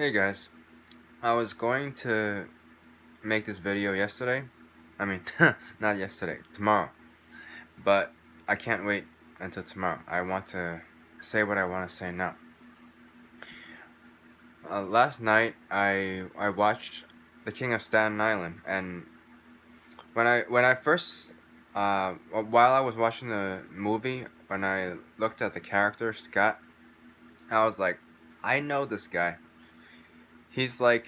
Hey guys, I was going to make this video yesterday. I mean, not yesterday, tomorrow. But I can't wait until tomorrow. I want to say what I want to say now. Last night I watched The King of Staten Island, and when I first while I was watching the movie, when I looked at the character Scott, I was like, I know this guy. He's like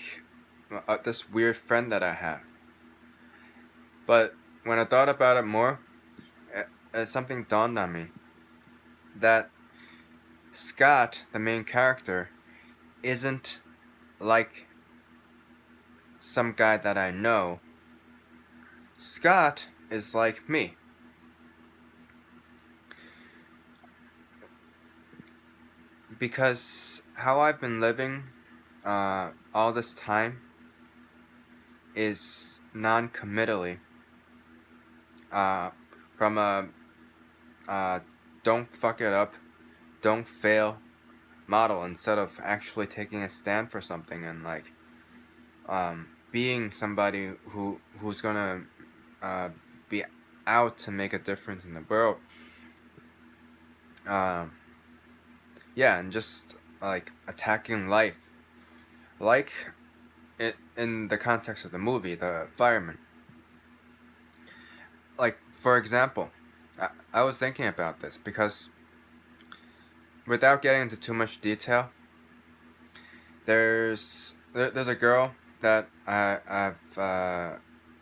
this weird friend that I have. But when I thought about it more, something dawned on me that Scott, the main character, isn't like some guy that I know. Scott is like me. Because how I've been living all this time is non committally. Uh, from a don't fuck it up, don't fail model instead of actually taking a stand for something and like being somebody who's gonna be out to make a difference in the world. Um, yeah, and just like attacking life, like in the context of the movie, the fireman. Like for example, I was thinking about this because without getting into too much detail, there's a girl that I've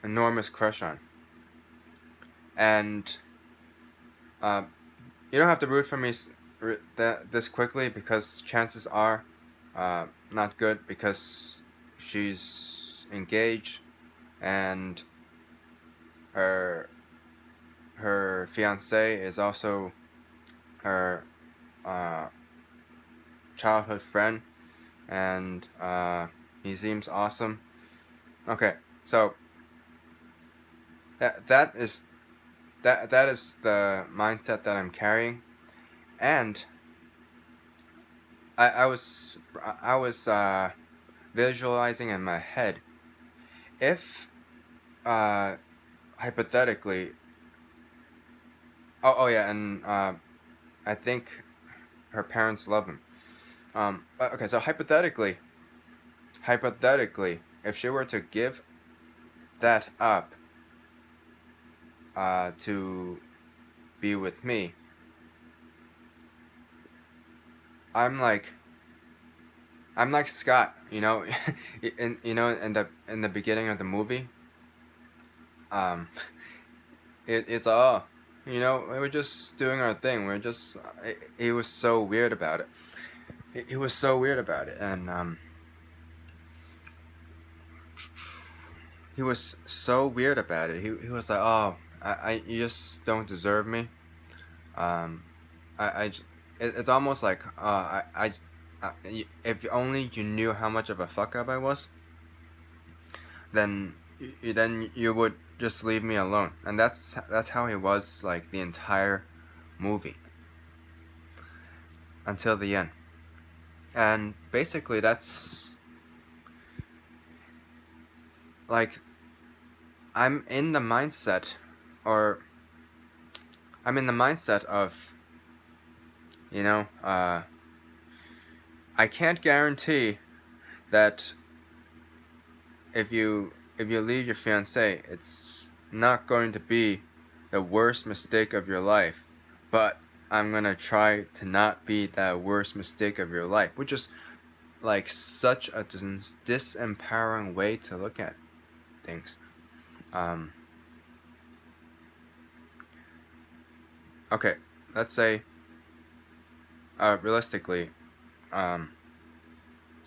enormous crush on, and uh, you don't have to root for me this quickly because chances are not good because she's engaged and her her fiance is also her uh, childhood friend, and he seems awesome. Okay, so that is the mindset that I'm carrying, and I was visualizing in my head if uh, hypothetically. Oh yeah, and I think her parents love him. Okay, so hypothetically, if she were to give that up to be with me, I'm like I'm like Scott, in the beginning of the movie, um, it's all, we were just doing our thing. We're just, he was so weird about it. He was so weird about it, and he was so weird about it. He was like, oh, you just don't deserve me. Um, it's almost like, if only you knew how much of a fuck up I was, then you would just leave me alone. And that's how he was like the entire movie until the end. And basically that's like I'm in the mindset or I'm in the mindset of, you know, I can't guarantee that if you leave your fiance, it's not going to be the worst mistake of your life. But I'm gonna try to not be that worst mistake of your life, which is like such a disempowering way to look at things. Um, okay, let's say realistically, um,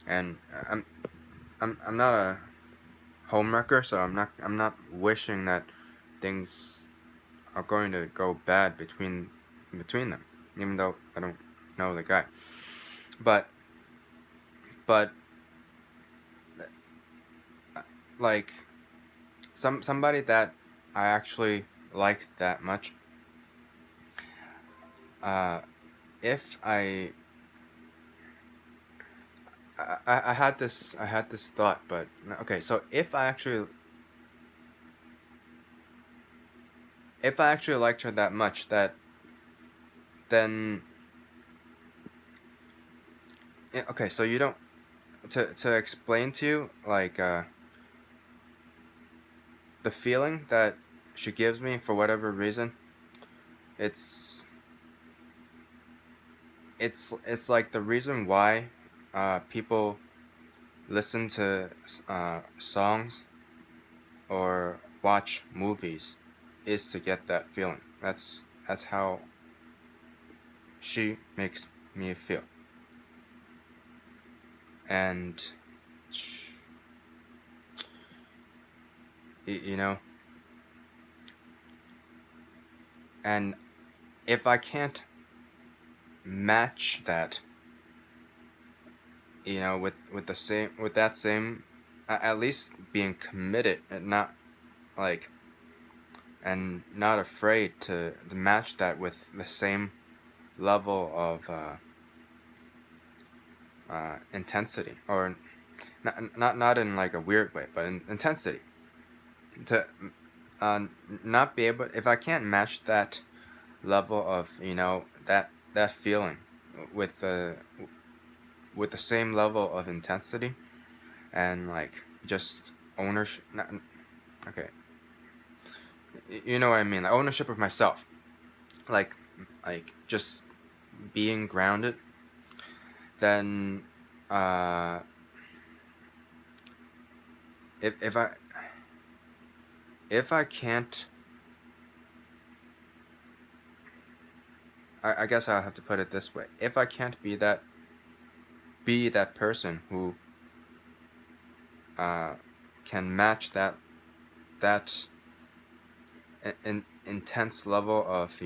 and I'm not a homewrecker, so I'm not wishing that things are going to go bad between them, even though I don't know the guy. But but like somebody that I actually like that much. Uh, if I had this thought, but okay. So if I actually liked her that much, that then okay. So you don't to explain to you like the feeling that she gives me for whatever reason. It's it's like the reason why people listen to songs or watch movies is to get that feeling. That's how she makes me feel. And you know, and if I can't match that, with the same with that same, at least being committed and not like and not afraid to match that with the same level of intensity, or not in like a weird way, but in intensity, to not be able, if I can't match that level of that feeling with the same level of intensity and like just ownership, not, okay, you know what I mean, like ownership of myself, like just being grounded, then uh if I can't, I guess I'll have to put it this way, if I can't be that person who uh can match that intense level of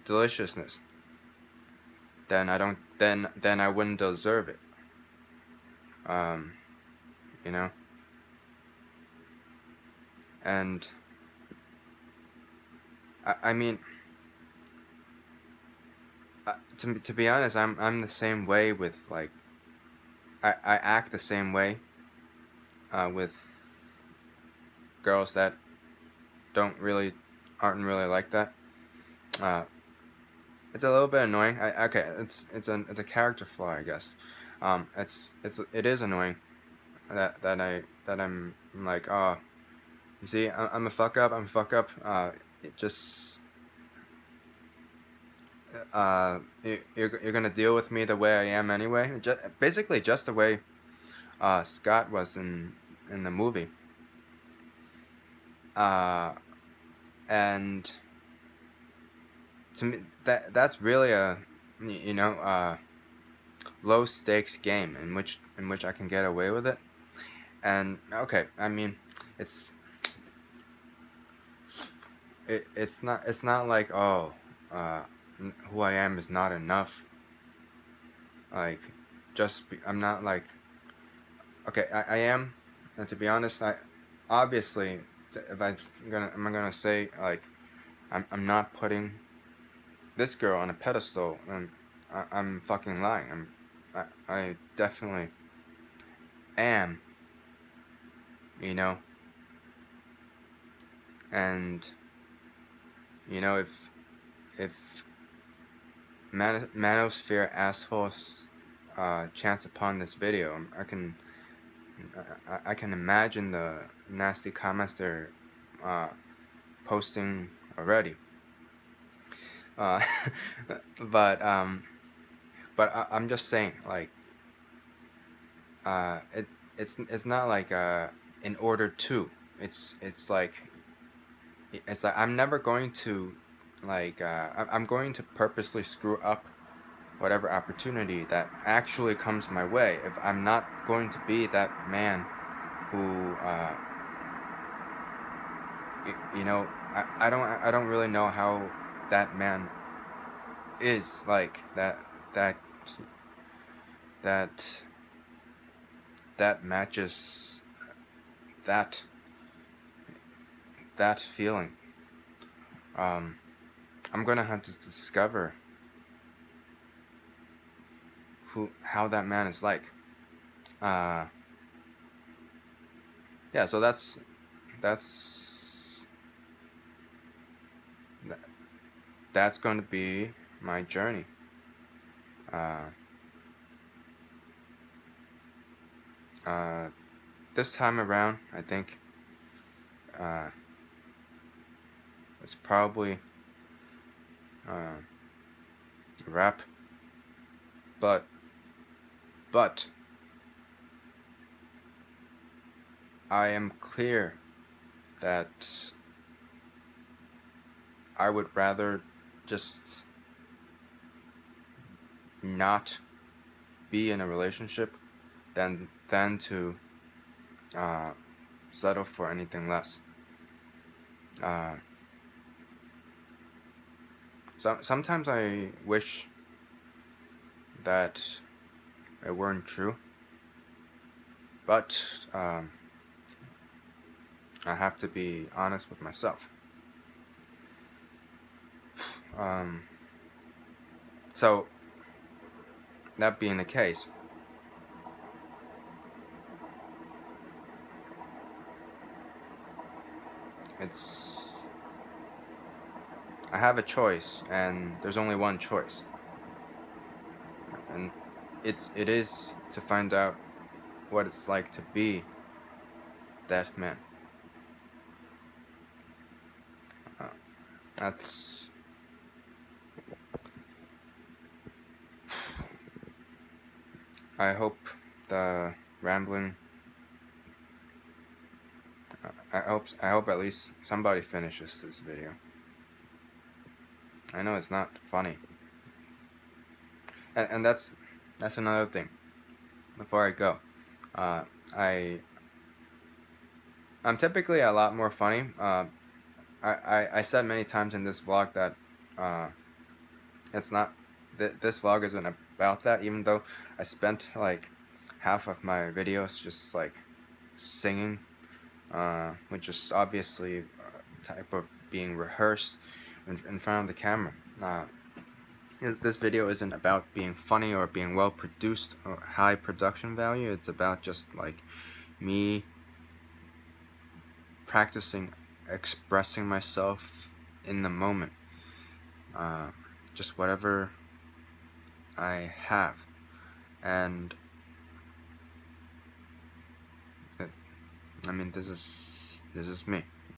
deliciousness, then I don't then I wouldn't deserve it. um you know and I mean, to be honest, I'm the same way with like, I act the same way with girls that don't really aren't really like that. uh it's a little bit annoying. Okay, it's a character flaw, I guess. It is annoying that I'm like, oh, you see, I'm a fuck up. I'm a fuck up. It just you're gonna deal with me the way I am anyway. Basically, just the way Scott was in the movie. Uh, and to me, that's really a low stakes game in which I can get away with it. And okay, I mean, it's it's not like, oh, uh, who I am is not enough. Like, I'm not like, okay, I am, and to be honest, I obviously, if I'm gonna say like, I'm not putting this girl on a pedestal, and I'm fucking lying. I definitely am, you know, and if manosphere assholes chance upon this video, I can imagine the nasty comments they're uh, posting already. Uh, but I'm just saying, like, it's not like in order to. It's it's like I'm never going to, like, I'm going to purposely screw up whatever opportunity that actually comes my way if I'm not going to be that man who I don't really know how that man is, like that that that matches that that feeling. um I'm gonna have to discover how that man is like. Uh, yeah, so that's that's going to be my journey. Uh, uh, this time around, I think uh, it's probably uh, rap, but but I am clear that I would rather just not be in a relationship than to uh, settle for anything less. Uh, sometimes I wish that it weren't true, but I have to be honest with myself. Um, so that being the case, it's I have a choice, and there's only one choice, and it is to find out what it's like to be that man. Uh, that's I hope the rambling. I hope at least somebody finishes this video. I know it's not funny, and that's another thing. Before I go, uh, I I'm typically a lot more funny. I said many times in this vlog that uh, it's not this vlog isn't about that. Even though I spent like half of my videos just like singing, which is obviously a type of being rehearsed in front of the camera. This video isn't about being funny or being well produced or high production value. It's about just like me practicing expressing myself in the moment. Uh, just whatever I have, and I mean this is me.